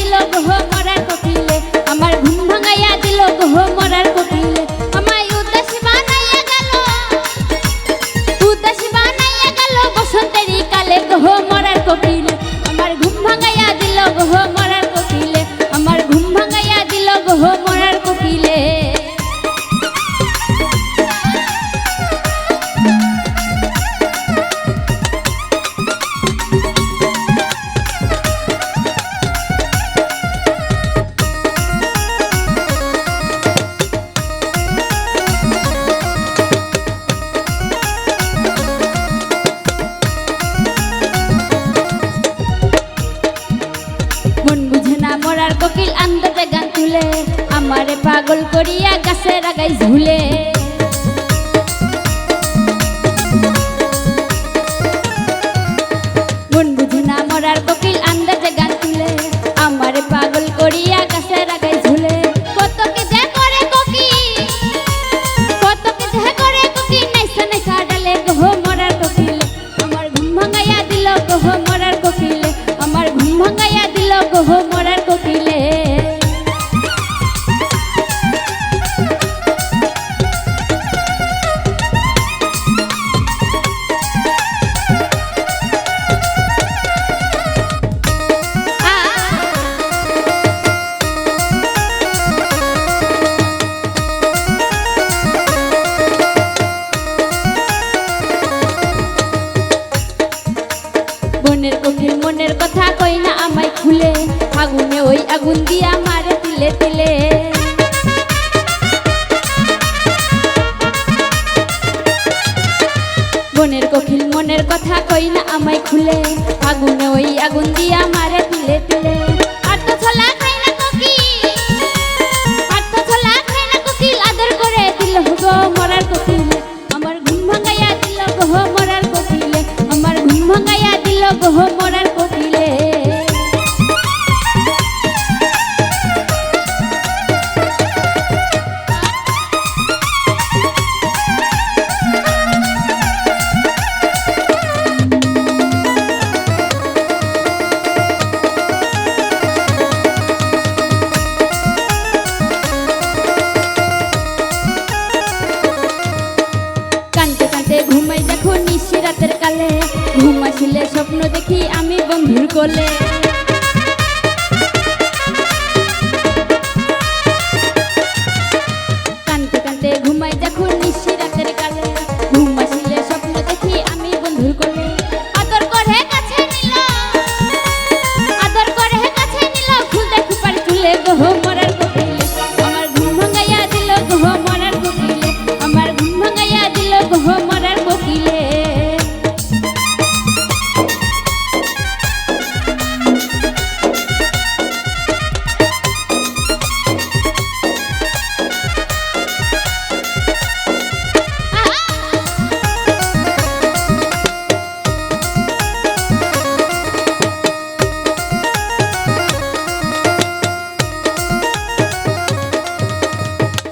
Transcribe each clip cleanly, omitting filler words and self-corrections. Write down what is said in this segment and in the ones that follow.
দিল গো মরার কোকিলে, আমার ঘুম ভাঙাইয়া দিল গো মরার কোকিলে, আমায় উদাস বানাইয়া গেল, উদাস বানাইয়া গেল বসন্তেরই কালে গো মরার কোকিলে, আমার ঘুম ভাঙাইয়া দিল গো মরার কোকিলে, আমার ঘুম ভাঙাইয়া দিল গো মরার কোকিলে। মন বুঝে না মরার কোকিল আন্দাজে গান তুলে, আমারে পাগল করিয়া গাছের আগায় ঝুলে, মন বুঝে না মরার কোকিল আন্দাজে গান তুলে, আমারে পাগল করিয়া গাছের আগায় ঝুলে, কত কে যে করে কোকিল, কত কে যে করে কোকিল নাইসা নাইসা ডালে গো মরার কোকিলে, আমার ঘুম ভাঙাইয়া দিল গো মরার কোকিলে, আমার ঘুম ভাঙাইয়া দিল গো মরার কোকিলে। মনের কোকিল মনের কথা কই না আমায় খুলে, আগুনে ওই আগুন দিয়া মারে তিলে তিলে, মনের কোকিল মনের কথা কই না আমায় খুলে, আগুনে ওই আগুন দিয়া মারে তিলে তিলে, আর তো ছোলা খাই না কোকিল, আর তো ছোলা খাই না কোকিল আদর করে দিল গো মরার কোকিলে, আমার ঘুম ভাঙাইয়া দিল গো মরার কোকিলে, আমার ঘুম ভাঙাইয়া দিল গো মরার কোকিলে। কানতে কানতে ঘুমাই দেখো নিশি রাতের কালে, ঘুম আসিলে স্বপ্ন দেখি আমি বন্ধুর কোলে, কানতে কানতে ঘুমাই দেখো নিশি রাতের কালে, ঘুম আসিলে স্বপ্ন দেখি আমি বন্ধুর কোলে, আদর করে কাছে নিল, আদর করে কাছে নিল ফুল দেখি পার চুলে গো মরার কোকিলে, আমার ঘুম ভাঙাইয়া দিল গো মরার কোকিলে, আমার ঘুম ভাঙাইয়া দিল গো মরার কোকিলে।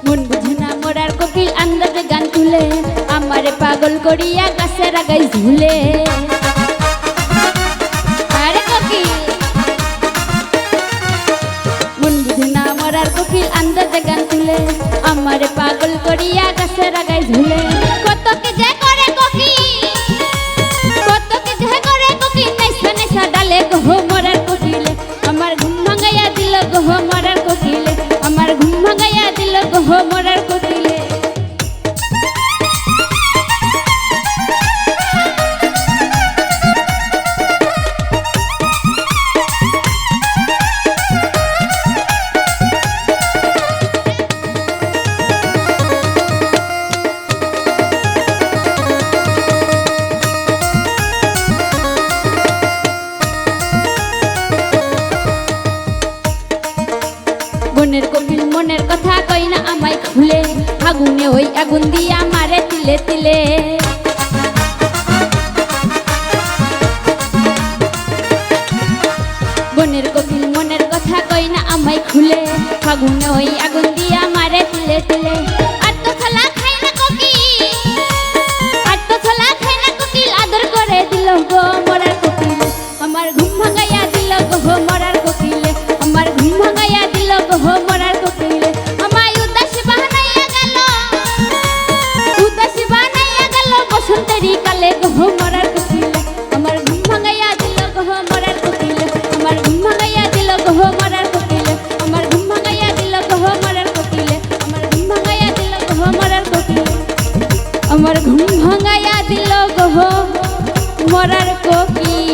মন বুঝে না মরার কোকিল আন্দাজে গান তুলে, আমারে পাগল করিয়া গাছের আগায় ঝুলে, আরে কোকিল মন বুঝে না মরার কোকিল আন্দাজে গান তুলে, আমারে পাগল করিয়া গাছের আগায় ঝুলে, কত কে যে করে কোকিল, কত কে যে করে কোকিল নাইসা নাইসা ডালে গো মরার কোকিলে, আমার ঘুম ভাঙাইয়া দিল গো মরার কোকিলে, আমার ঘুম ভাঙাইয়া দিল গো মরার কোকিলে। মনের কোকিল মনের কথা কই না আমায় খুলে, আগুনে ওই আগুন দিয়া মারে তিলে তিলে, মনের কোকিল মনের কথা কই না আমায় খুলে, আগুনে ওই আগুন দিয়া মারে তিলে তিলে, আর তো ছোলা খাই না কোকিল, আর তো ছোলা খাই না কোকিল আদর করে দিল গো মরার কোকিলে, আমার ঘুম ভাঙাইয়া দিল গো মরার কোকিলে, আমার আমার ঘুম ভাঙাইয়া দিল গো মরার কোকিল।